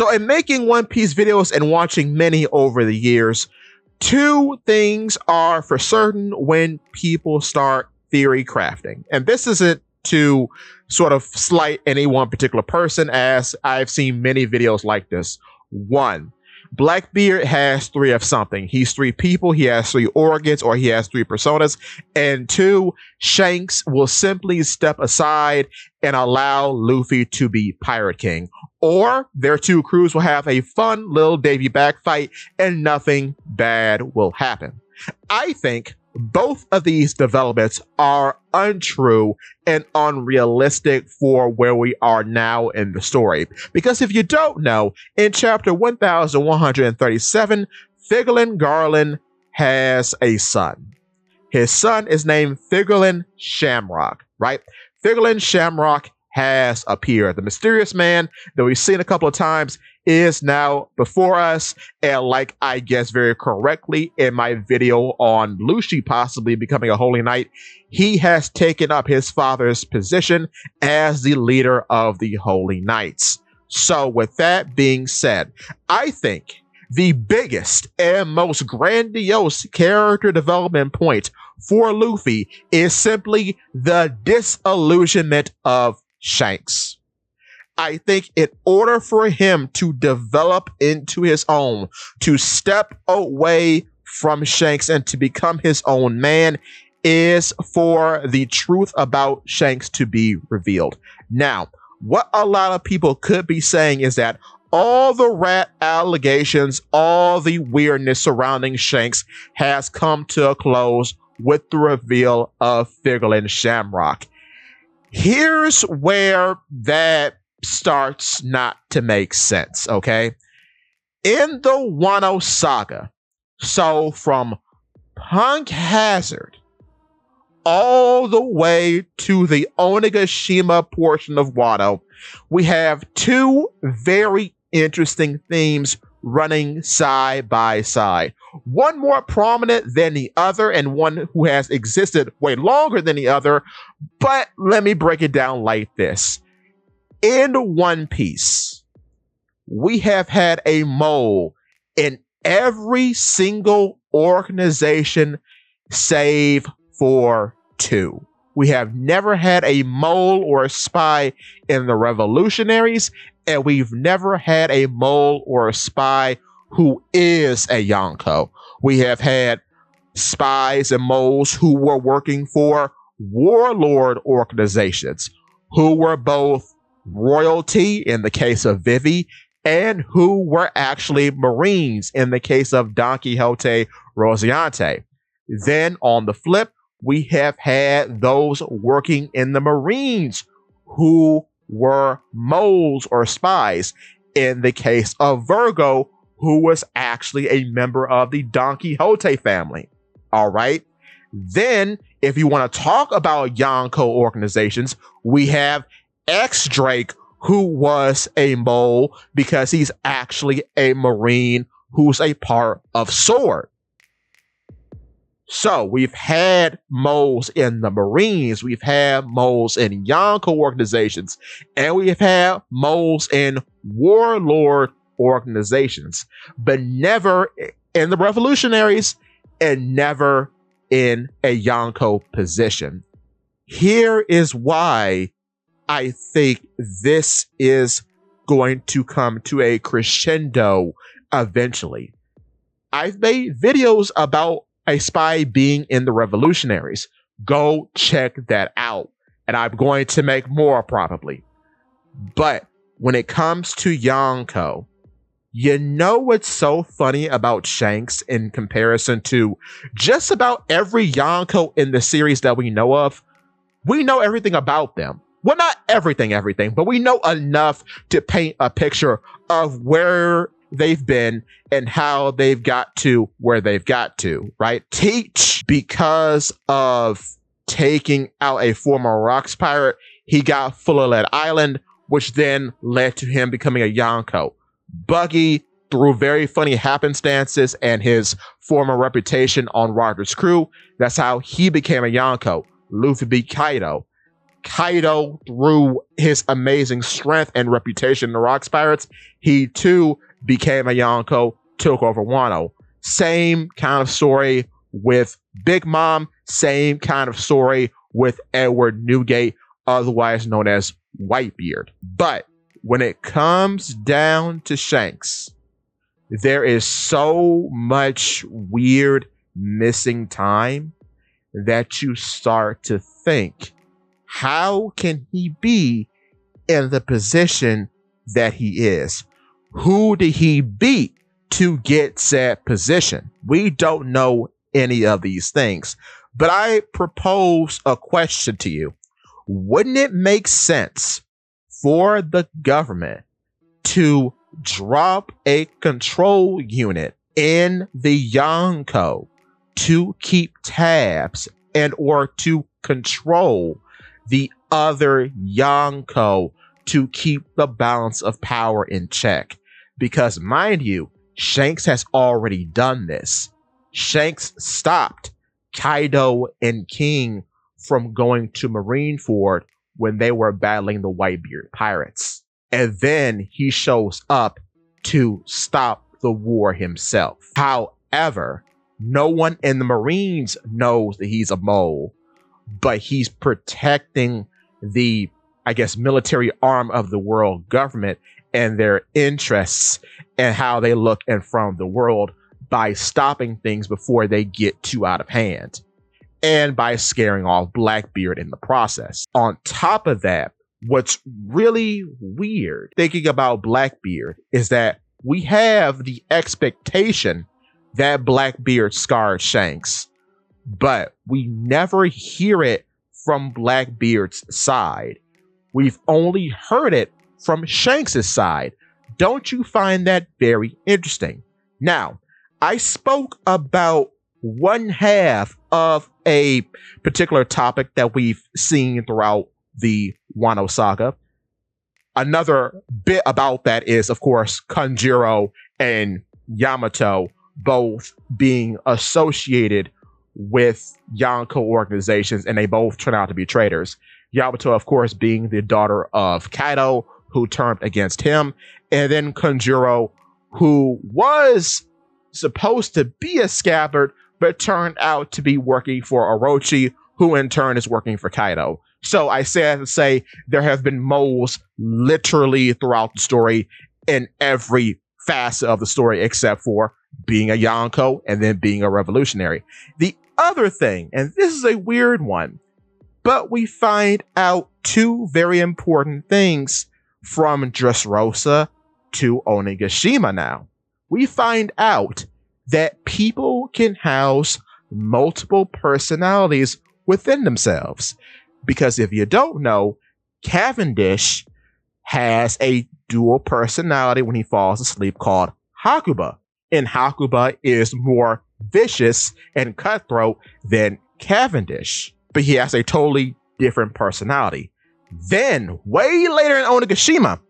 So in making One Piece videos and watching many over the years, two things are for certain when people start theory crafting. And this isn't to sort of slight any one particular person, as I've seen many videos like this. One, Blackbeard has three of something. He's three people, he has three organs, or he has three personas. And two, Shanks will simply step aside and allow Luffy to be Pirate King. Or their two crews will have a fun little Davy back fight and nothing bad will happen. I think both of these developments are untrue and unrealistic for where we are now in the story. Because if you don't know, in chapter 1137, Figurlin Garland has a son. His son is named Figurlin Shamrock, right? Figurlin Shamrock has appeared. The mysterious man that we've seen a couple of times is now before us, and like I guess very correctly in my video on Luffy possibly becoming a Holy Knight, he has taken up his father's position as the leader of the Holy Knights. So with that being said, I think the biggest and most grandiose character development point for Luffy is simply the disillusionment of Shanks. I think in order for him to develop into his own, to step away from Shanks and to become his own man, is for the truth about Shanks to be revealed. Now, what a lot of people could be saying is that all the rat allegations, all the weirdness surrounding Shanks has come to a close with the reveal of Figurlin Shamrock. Here's where that starts not to make sense, okay? In the Wano saga, so from Punk Hazard all the way to the Onigashima portion of Wano, we have two very interesting themes running side by side. One more prominent than the other, and one who has existed way longer than the other. But let me break it down like this. In One Piece, we have had a mole in every single organization save for two. We have never had a mole or a spy in the Revolutionaries, and we've never had a mole or a spy who is a Yonko. We have had spies and moles who were working for warlord organizations, who were both royalty in the case of Vivi, and who were actually Marines in the case of Don Quixote Rocinante. Then on the flip, we have had those working in the Marines who were moles or spies in the case of Virgo, who was actually a member of the Don Quixote family. All right. Then, if you want to talk about Yonko organizations, we have X-Drake, who was a mole because he's actually a Marine who's a part of Sword. So we've had moles in the Marines, we've had moles in Yonko organizations, and we've had moles in warlord organizations, but never in the Revolutionaries and never in a Yonko position. Here is why I think this is going to come to a crescendo eventually. I've made videos about a spy being in the Revolutionaries. Go check that out. And I'm going to make more probably. But when it comes to Yonko, you know what's so funny about Shanks in comparison to just about every Yonko in the series that we know of? We know everything about them. Well, not everything, but we know enough to paint a picture of where they've been and how they've got to where they've got to, right? Teach, because of taking out a former Rocks pirate, he got Full Lead Island, which then led to him becoming a Yonko. Buggy, through very funny happenstances and his former reputation on Roger's crew, that's how he became a Yonko. Luffy beat Kaido. Kaido, through his amazing strength and reputation in the Rocks Pirates, he too became a Yonko, took over Wano. Same kind of story with Big Mom, same kind of story with Edward Newgate, otherwise known as Whitebeard. But when it comes down to Shanks, there is so much weird missing time that you start to think, how can he be in the position that he is? Who did he beat to get said position? We don't know any of these things, but I propose a question to you. Wouldn't it make sense for the government to drop a control unit in the Yonko to keep tabs and or to control the other Yonko to keep the balance of power in check? Because mind you, Shanks has already done this. Shanks stopped Kaido and King from going to Marineford when they were battling the Whitebeard pirates. And then he shows up to stop the war himself. However, no one in the Marines knows that he's a mole, but he's protecting the, I guess, military arm of the world government and their interests and how they look in front of the world by stopping things before they get too out of hand and by scaring off Blackbeard in the process. On top of that, what's really weird thinking about Blackbeard is that we have the expectation that Blackbeard scarred Shanks, but we never hear it from Blackbeard's side. We've only heard it from Shanks' side. Don't you find that very interesting? Now, I spoke about one half of a particular topic that we've seen throughout the Wano saga. Another bit about that is, of course, Kanjiro and Yamato both being associated with Yonko organizations, and they both turn out to be traitors. Yamato, of course, being the daughter of Kaido, who turned against him, and then Kanjuro, who was supposed to be a scabbard, but turned out to be working for Orochi, who in turn is working for Kaido. So I say that to say there have been moles literally throughout the story in every facet of the story except for being a Yonko and then being a revolutionary. The other thing, and this is a weird one, but we find out two very important things from Dressrosa to Onigashima now. We find out that people can house multiple personalities within themselves. Because if you don't know, Cavendish has a dual personality when he falls asleep called Hakuba. And Hakuba is more vicious and cutthroat than Cavendish. But he has a totally different personality. Then, way later in Onigashima,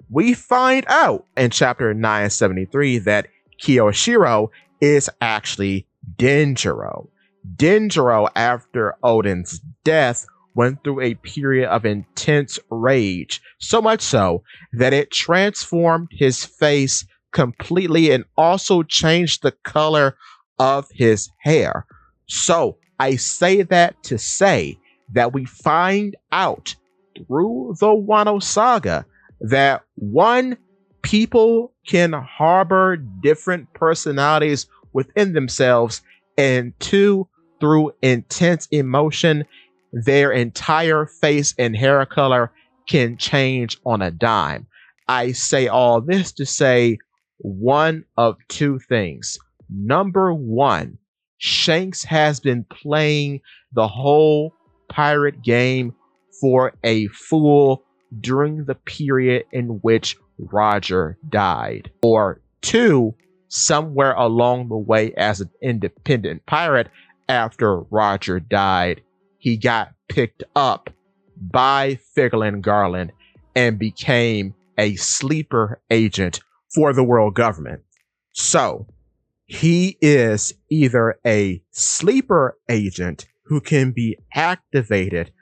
we find out in chapter 973 that Kiyoshiro is actually Denjiro. Denjiro, after Odin's death, went through a period of intense rage, so much so that it transformed his face completely and also changed the color of his hair. So I say that to say that we find out through the Wano saga that one, people can harbor different personalities within themselves, and two, through intense emotion, their entire face and hair color can change on a dime. I say all this to say one of two things. Number one, Shanks has been playing the whole pirate game for a fool during the period in which Roger died. Or two, somewhere along the way as an independent pirate after Roger died, he got picked up by Figlin Garland and became a sleeper agent for the world government. So he is either a sleeper agent who can be activated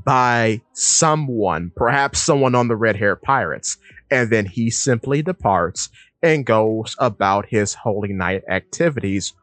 by someone, perhaps someone on the Red Hair Pirates, and then he simply departs and goes about his Holy Night activities,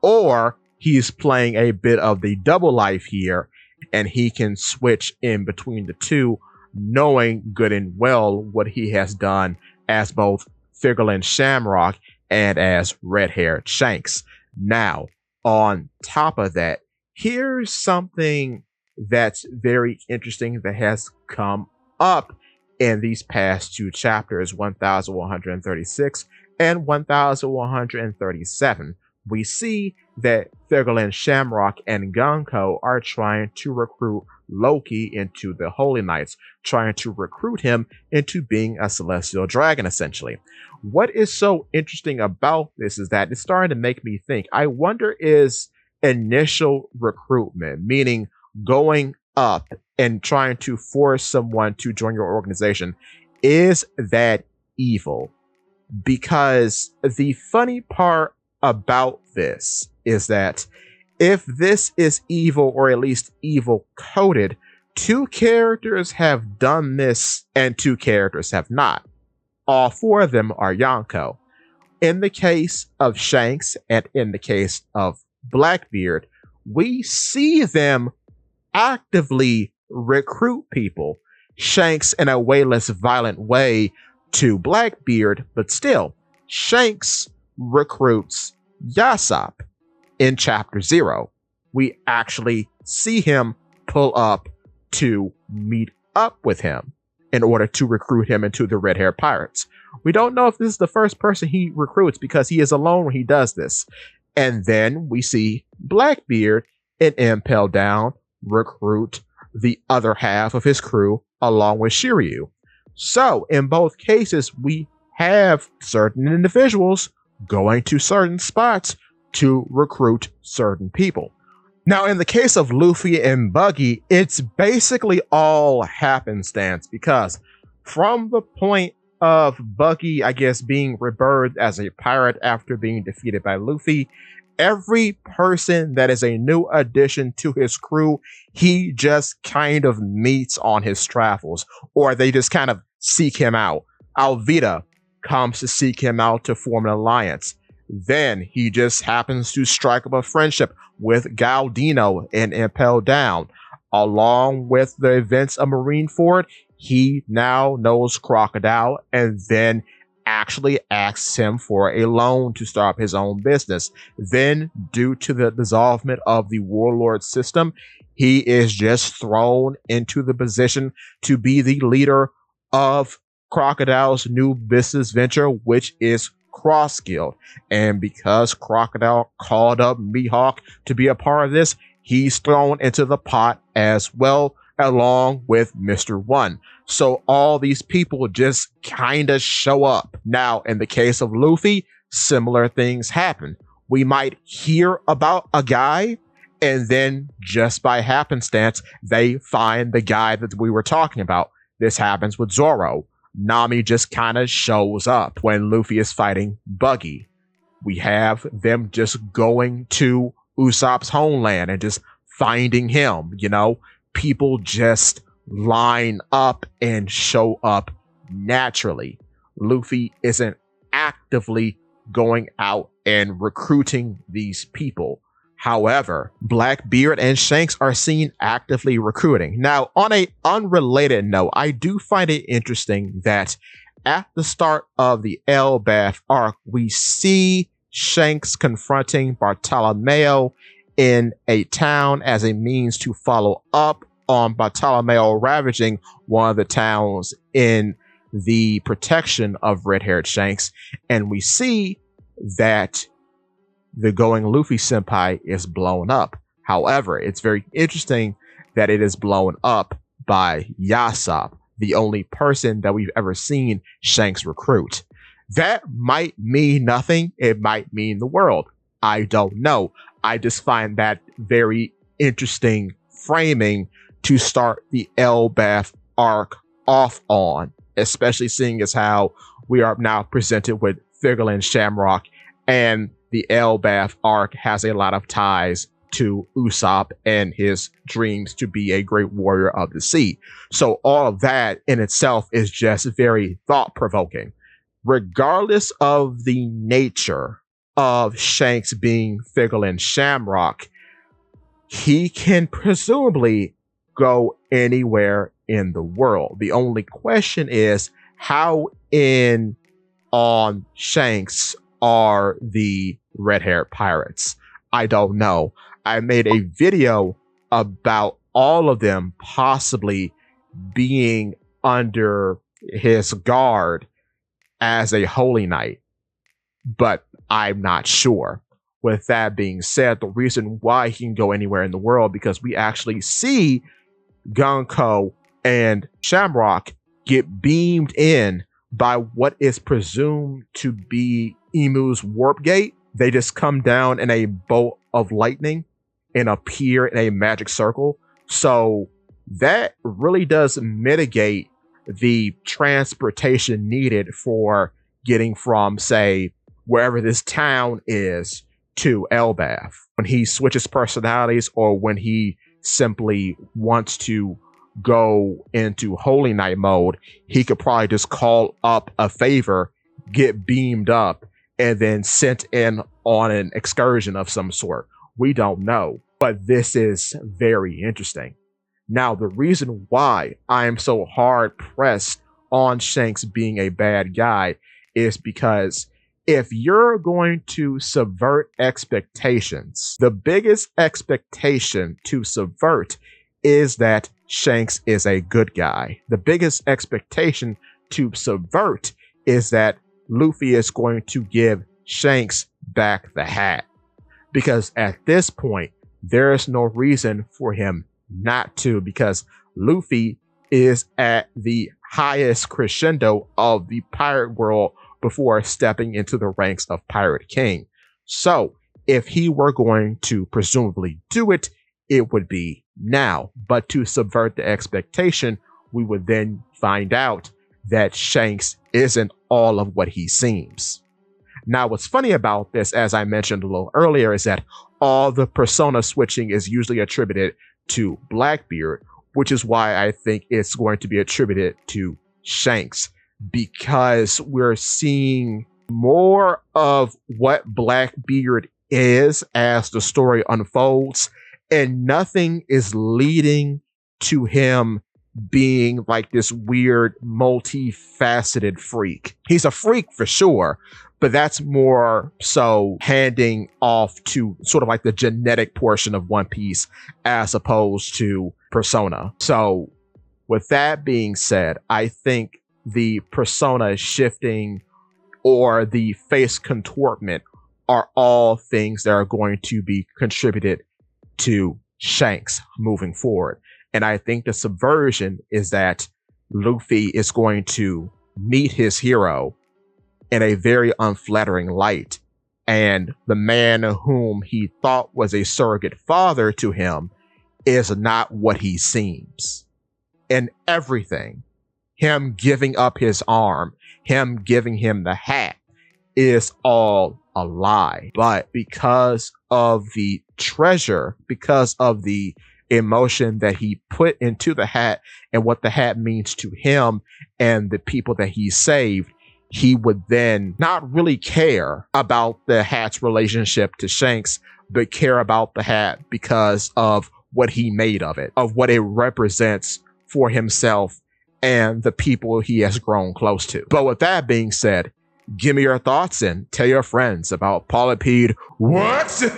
or he's playing a bit of the double life here and he can switch in between the two, knowing good and well what he has done as both Figurlin Shamrock and as Red Haired Shanks. Now, on top of that, here's something that's very interesting that has come up in these past two chapters, 1136 and 1137. We see that Figurlin Shamrock and Gunko are trying to recruit Loki into the Holy Knights, trying to recruit him into being a celestial dragon, essentially. What is so interesting about this is that it's starting to make me think, I wonder, is initial recruitment, meaning going up and trying to force someone to join your organization, is that evil? Because the funny part about this is that if this is evil, or at least evil coded, two characters have done this and two characters have not. All four of them are Yonko. In the case of Shanks and in the case of Blackbeard, we see them actively recruit people. Shanks in a way less violent way to Blackbeard, but still, Shanks recruits Yasopp. In chapter 0, we actually see him pull up to meet up with him in order to recruit him into the Red Hair Pirates. We don't know if this is the first person he recruits because he is alone when he does this. And then we see Blackbeard and Impel Down recruit the other half of his crew along with Shiryu. So in both cases, we have certain individuals going to certain spots to recruit certain people. Now, in the case of Luffy and Buggy, it's basically all happenstance, because from the point of Buggy, I guess, being rebirthed as a pirate after being defeated by Luffy, every person that is a new addition to his crew, he just kind of meets on his travels, or they just kind of seek him out. Alvida comes to seek him out to form an alliance. Then he just happens to strike up a friendship with Galdino and Impel Down. Along with the events of Marineford, he now knows Crocodile and then actually asks him for a loan to start up his own business. Then, due to the dissolvement of the warlord system, he is just thrown into the position to be the leader of Crocodile's new business venture, which is Cross Guild. And because Crocodile called up Mihawk to be a part of this, he's thrown into the pot as well, along with Mr. One. So all these people just kind of show up. Now, in the case of Luffy, similar things happen. We might hear about a guy, and then just by happenstance, they find the guy that we were talking about. This happens with Zoro. Nami just kind of shows up when Luffy is fighting Buggy. We have them just going to Usopp's homeland and just finding him. You know, people just line up and show up naturally. Luffy isn't actively going out and recruiting these people. However, Blackbeard and Shanks are seen actively recruiting. Now, on an unrelated note, I do find it interesting that at the start of the Elbaf arc, we see Shanks confronting Bartolomeo in a town as a means to follow up on Bartolomeo ravaging one of the towns in the protection of red-haired Shanks. And we see that the Going Luffy Senpai is blown up. However, it's very interesting that it is blown up by Yasopp, the only person that we've ever seen Shanks recruit. That might mean nothing. It might mean the world. I don't know. I just find that very interesting framing to start the Elbaf arc off on, especially seeing as how we are now presented with Figurlin Shamrock, and the Elbaf arc has a lot of ties to Usopp and his dreams to be a great warrior of the sea. So all of that in itself is just very thought-provoking. Regardless of the nature of Shanks being Figgle and Shamrock, he can presumably go anywhere in the world. The only question is, how in on Shanks are the red-haired pirates? I don't know. I made a video about all of them possibly being under his guard as a holy knight, but I'm not sure. With that being said, the reason why he can go anywhere in the world, because we actually see Gonko and Shamrock get beamed in by what is presumed to be Emu's warp gate. They just come down in a bolt of lightning and appear in a magic circle. So that really does mitigate the transportation needed for getting from, say, wherever this town is to Elbaf. When he switches personalities, or when he simply wants to go into Holy Knight mode, he could probably just call up a favor, get beamed up, and then sent in on an excursion of some sort. We don't know, but this is very interesting. Now, the reason why I am so hard pressed on Shanks being a bad guy is because if you're going to subvert expectations, the biggest expectation to subvert is that Shanks is a good guy. The biggest expectation to subvert is that Luffy is going to give Shanks back the hat. Because at this point, there is no reason for him not to, because Luffy is at the highest crescendo of the pirate world before stepping into the ranks of Pirate King. So if he were going to presumably do it, it would be now. But to subvert the expectation, we would then find out that Shanks isn't all of what he seems. Now, what's funny about this, as I mentioned a little earlier, is that all the persona switching is usually attributed to Blackbeard, which is why I think it's going to be attributed to Shanks, because we're seeing more of what Blackbeard is as the story unfolds, and nothing is leading to him being like this weird, multifaceted freak. He's a freak for sure, but that's more so handing off to sort of like the genetic portion of One Piece as opposed to persona. So with that being said, I think the persona shifting or the face contortment are all things that are going to be contributed to Shanks moving forward. And I think the subversion is that Luffy is going to meet his hero in a very unflattering light. And the man whom he thought was a surrogate father to him is not what he seems. And everything, him giving up his arm, him giving him the hat, is all a lie. But because of the treasure, because of the emotion that he put into the hat and what the hat means to him and the people that he saved, he would then not really care about the hat's relationship to Shanks, but care about the hat because of what he made of it, of what it represents for himself and the people he has grown close to. But with that being said, give me your thoughts and tell your friends about Polypede. What?